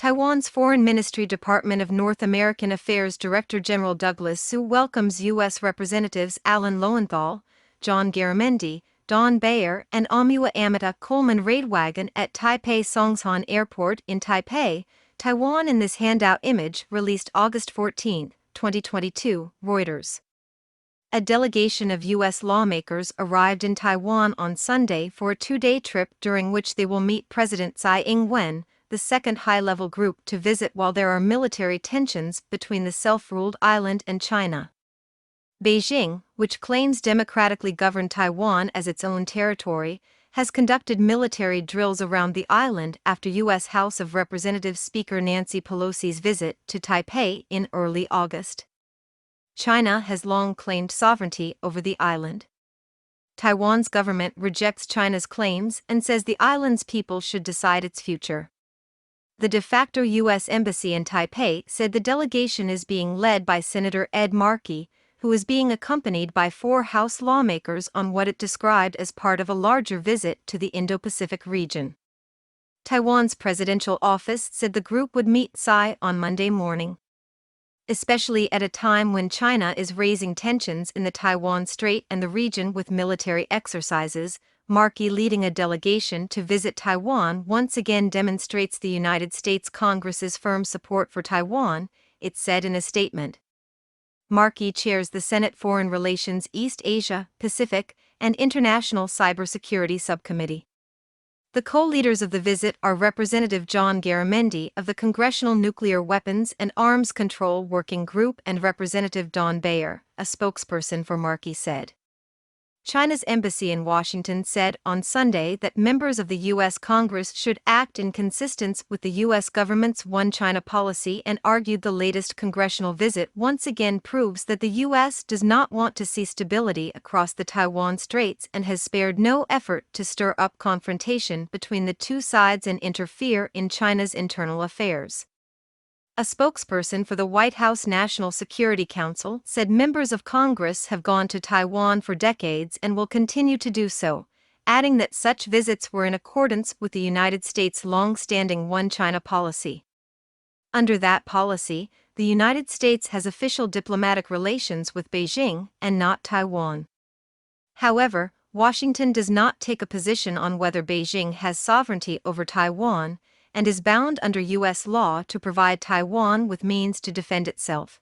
Taiwan's Foreign Ministry Department of North American Affairs Director General Douglas Su welcomes U.S. Representatives Alan Lowenthal, John Garamendi, Don Bayer, and Omuwa Amata Coleman Raidwagon at Taipei Songshan Airport in Taipei, Taiwan in this handout image released August 14, 2022, Reuters. A delegation of U.S. lawmakers arrived in Taiwan on Sunday for a two-day trip during which they will meet President Tsai Ing-wen, the second high-level group to visit while there are military tensions between the self-ruled island and China. Beijing, which claims democratically governed Taiwan as its own territory, has conducted military drills around the island after U.S. House of Representatives Speaker Nancy Pelosi's visit to Taipei in early August. China has long claimed sovereignty over the island. Taiwan's government rejects China's claims and says the island's people should decide its future. The de facto U.S. Embassy in Taipei said the delegation is being led by Senator Ed Markey, who is being accompanied by 4 House lawmakers on what it described as part of a larger visit to the Indo-Pacific region. Taiwan's presidential office said the group would meet Tsai on Monday morning. Especially at a time when China is raising tensions in the Taiwan Strait and the region with military exercises, Markey leading a delegation to visit Taiwan once again demonstrates the United States Congress's firm support for Taiwan, it said in a statement. Markey chairs the Senate Foreign Relations East Asia, Pacific, and International Cybersecurity Subcommittee. The co-leaders of the visit are Representative John Garamendi of the Congressional Nuclear Weapons and Arms Control Working Group and Representative Don Bayer, a spokesperson for Markey said. China's embassy in Washington said on Sunday that members of the U.S. Congress should act in consistence with the U.S. government's One China policy and argued the latest congressional visit once again proves that the U.S. does not want to see stability across the Taiwan Straits and has spared no effort to stir up confrontation between the two sides and interfere in China's internal affairs. A spokesperson for the White House National Security Council said members of Congress have gone to Taiwan for decades and will continue to do so, adding that such visits were in accordance with the United States' long-standing One China policy. Under that policy, the United States has official diplomatic relations with Beijing and not Taiwan. However, Washington does not take a position on whether Beijing has sovereignty over Taiwan, and is bound under U.S. law to provide Taiwan with means to defend itself.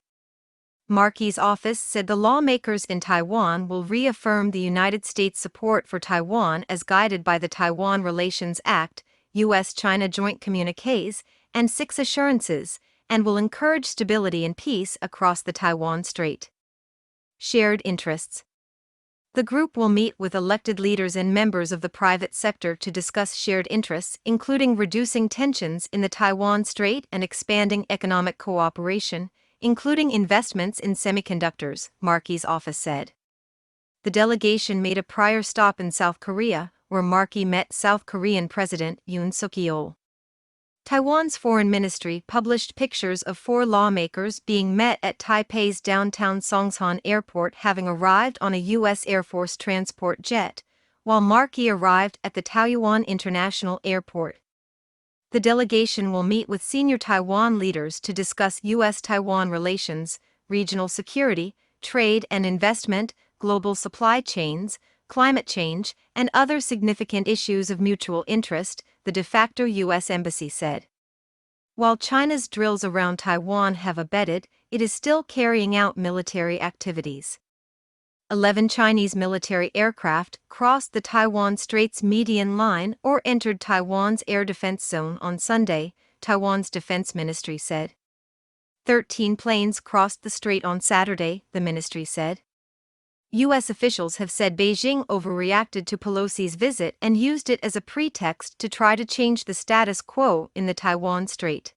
Markey's office said the lawmakers in Taiwan will reaffirm the United States' support for Taiwan as guided by the Taiwan Relations Act, U.S.-China Joint Communiques, and 6 assurances, and will encourage stability and peace across the Taiwan Strait. Shared interests. The group will meet with elected leaders and members of the private sector to discuss shared interests, including reducing tensions in the Taiwan Strait and expanding economic cooperation, including investments in semiconductors, Markey's office said. The delegation made a prior stop in South Korea, where Markey met South Korean President Yoon Suk-yeol. Taiwan's foreign ministry published pictures of 4 lawmakers being met at Taipei's downtown Songshan Airport having arrived on a U.S. Air Force transport jet, while Markey arrived at the Taoyuan International Airport. The delegation will meet with senior Taiwan leaders to discuss U.S.-Taiwan relations, regional security, trade and investment, global supply chains, climate change, and other significant issues of mutual interest, the de facto U.S. Embassy said. While China's drills around Taiwan have abated, it is still carrying out military activities. 11 Chinese military aircraft crossed the Taiwan Straits median line or entered Taiwan's air defense zone on Sunday, Taiwan's defense ministry said. 13 planes crossed the strait on Saturday, the ministry said. U.S. officials have said Beijing overreacted to Pelosi's visit and used it as a pretext to try to change the status quo in the Taiwan Strait.